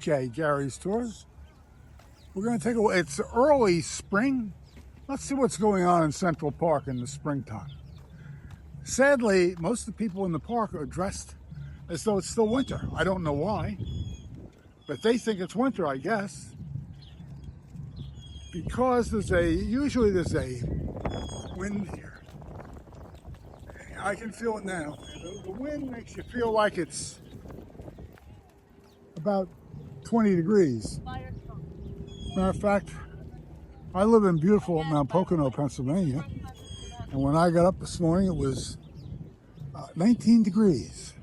Okay, Gary's Tours. We're going to take a, it's early spring. Let's see what's going on in Central Park in the springtime. Sadly, most of the people in the park are dressed as though it's still winter. I don't know why, but they think it's winter, I guess. Because usually there's a wind here. I can feel it now. The wind makes you feel like it's about 20 degrees. Matter of fact, I live in beautiful Mount Pocono, Pennsylvania, and when I got up this morning, it was 19 degrees.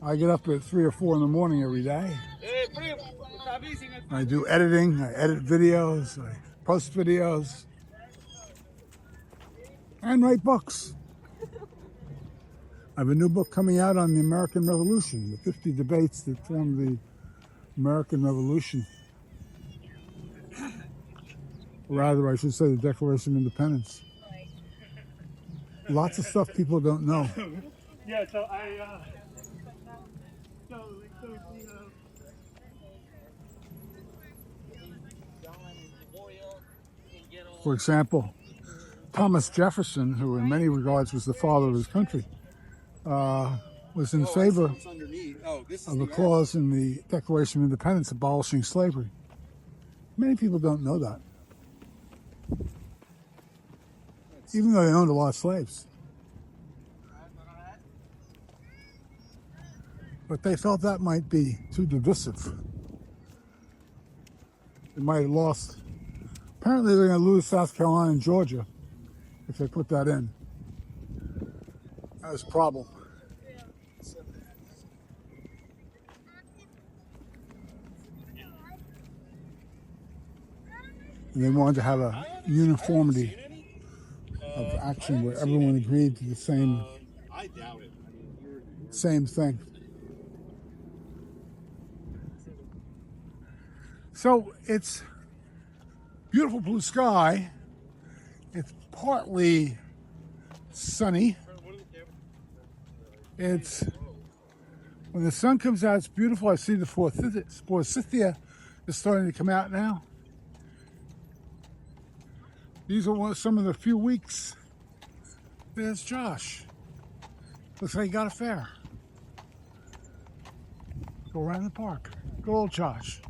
I get up at 3 or 4 in the morning every day. I do editing, I edit videos, I post videos, and write books. I have a new book coming out on the American Revolution, the 50 debates that formed the American Revolution. Or rather, I should say the Declaration of Independence. Lots of stuff people don't know. Yeah, so For example, Thomas Jefferson, who in many regards was the father of his country, was in favor of a clause in the Declaration of Independence abolishing slavery. Many people don't know that, even though they owned a lot of slaves. But they felt that might be too divisive. They might have lost. Apparently they're going to lose South Carolina and Georgia if they put that in. That was a problem. And they wanted to have a uniformity of action where everyone agreed to the same thing. So it's beautiful blue sky. It's partly sunny. It's when the sun comes out, it's beautiful. I see the forsythia is starting to come out now. These are some of the few weeks. There's Josh. Looks like he got a fare. Go around the park. Good old Josh.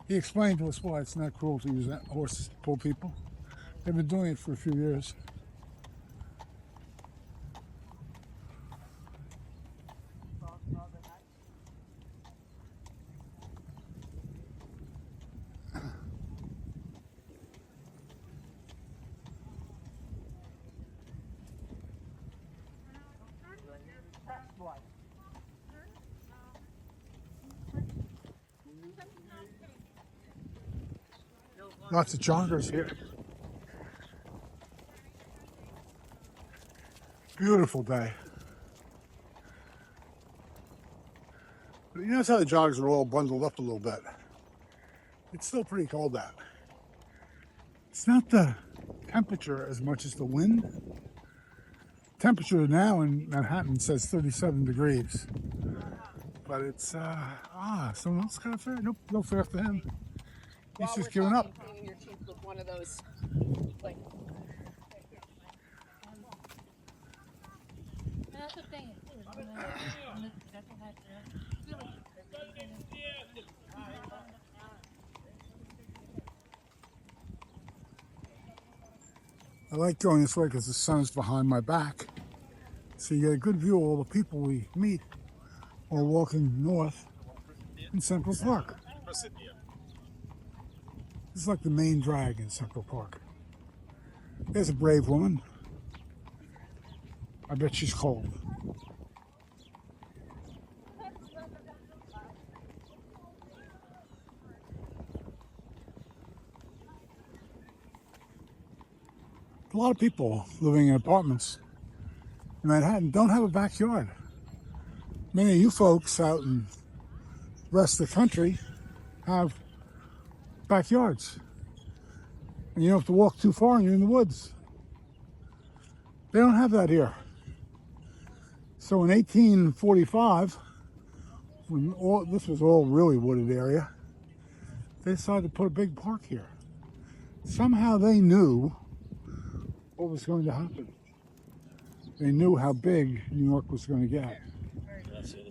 He explained to us why it's not cruel to use horses to pull people. They've been doing it for a few years. Lots of joggers here. Beautiful day. But you notice how the joggers are all bundled up a little bit. It's still pretty cold out. It's not the temperature as much as the wind. Temperature now in Manhattan says 37 degrees. But it's, someone else got a fare? Nope, no fare for him. He's just giving up. Cleaning your teeth with one of those, like. That's the thing. I like going this way because the sun's behind my back. So you get a good view of all the people we meet while walking north in Central Park. This is like the main drag in Central Park. There's a brave woman. I bet she's cold. A lot of people living in apartments in Manhattan don't have a backyard. Many of you folks out in the rest of the country have backyards. And you don't have to walk too far and you're in the woods. They don't have that here. So in 1845, when this was all really wooded area, they decided to put a big park here. Somehow they knew what was going to happen. They knew how big New York was going to get.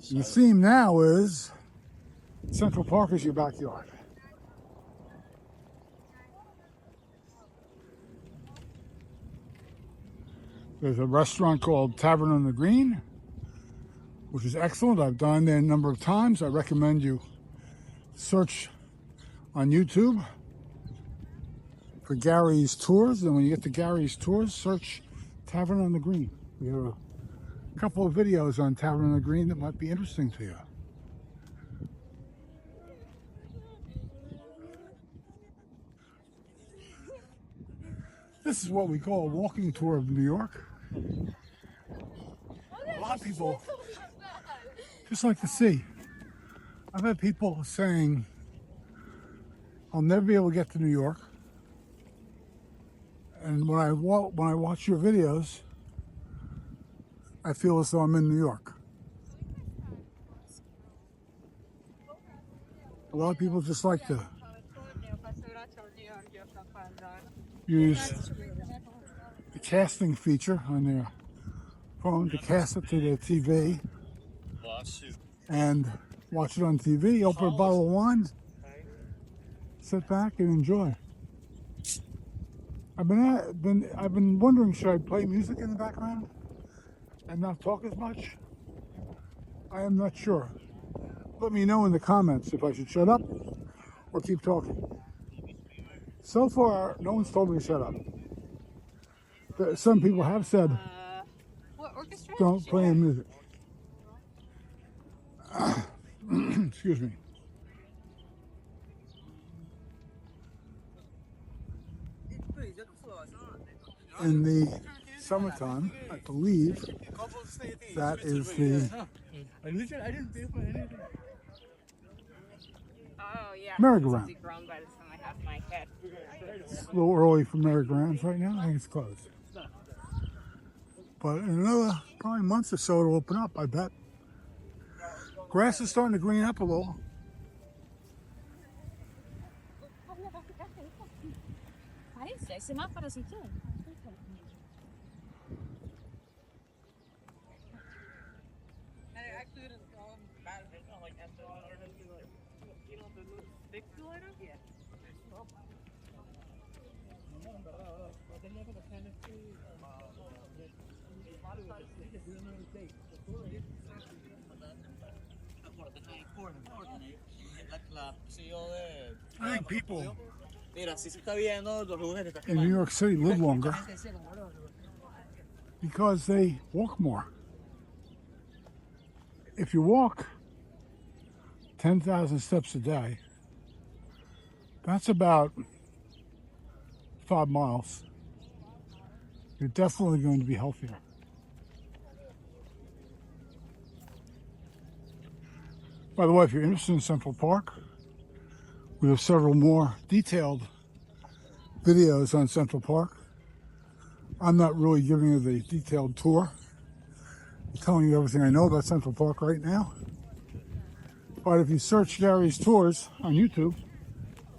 And the theme now is Central Park is your backyard. There's a restaurant called Tavern on the Green, which is excellent. I've dined there a number of times. I recommend you search on YouTube for Gary's Tours. And when you get to Gary's Tours, search Tavern on the Green. We have a couple of videos on Tavern on the Green that might be interesting to you. This is what we call a walking tour of New York. A lot of people just like to see. I've had people saying, I'll never be able to get to New York. And when I watch your videos, I feel as though I'm in New York. A lot of people just like to use the casting feature on their phone to cast it to their TV and watch it on TV, open a bottle of wine, sit back and enjoy. I've been wondering, should I play music in the background and not talk as much? I am not sure. Let me know in the comments if I should shut up or keep talking. So far, no one's told me to shut up. Some people have said, don't play any music. Excuse me. In the summertime, I believe that is the merry-go-round. It's a little early for merry-go-rounds right now. I think it's closed. But in another probably month or so, it'll open up, I bet. Grass is starting to green up a little. I think people in New York City live longer because they walk more. If you walk 10,000 steps a day, that's about 5 miles. You're definitely going to be healthier. By the way, if you're interested in Central Park, we have several more detailed videos on Central Park. I'm not really giving you the detailed tour. I'm telling you everything I know about Central Park right now. But if you search Gary's Tours on YouTube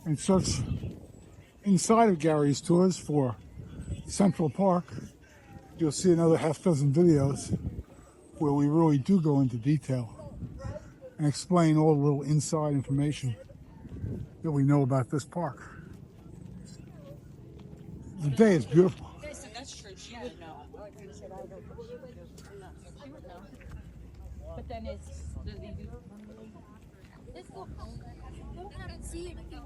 and search inside of Gary's Tours for Central Park, you'll see another half dozen videos where we really do go into detail and explain all the little inside information that we know about this park. The day is beautiful. That's true. She would know. But then it's go and see anything.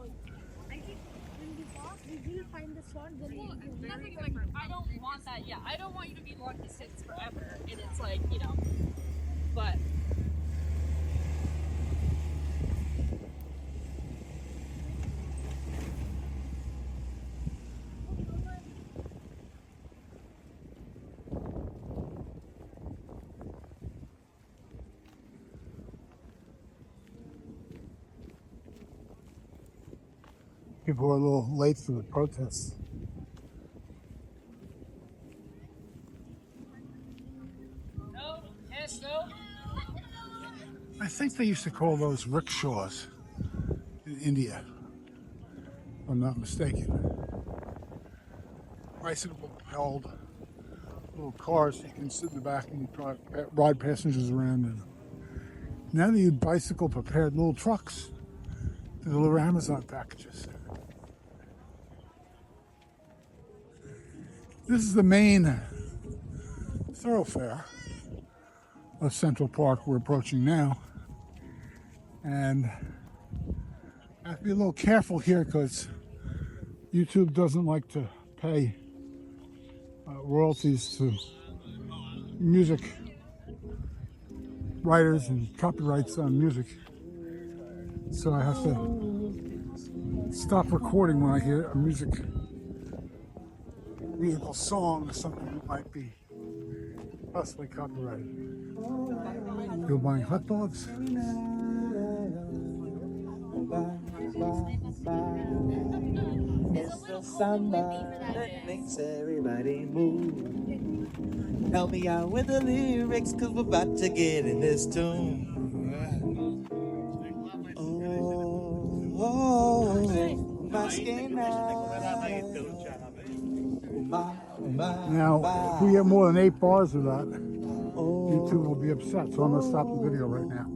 I think when we walk, we will find the spot. Nothing like I don't want that. Yeah, I don't want you to be long distance forever. And it's like, you know, but. People were a little late for the protests. No, yes, no. I think they used to call those rickshaws in India, if I'm not mistaken. Bicycle propelled little cars so you can sit in the back and ride passengers around. And now they use bicycle prepared little trucks to deliver Amazon packages. This is the main thoroughfare of Central Park we're approaching now. And I have to be a little careful here because YouTube doesn't like to pay royalties to music writers and copyrights on music. So I have to stop recording when I hear a musical song or something that might be possibly copyrighted. You're buying hot dogs? It's the samba that makes everybody move. Help me out with the lyrics, cause we're about to get in this tune. Oh, my skin. Now, if we get more than 8 bars of that, YouTube will be upset, so I'm going to stop the video right now.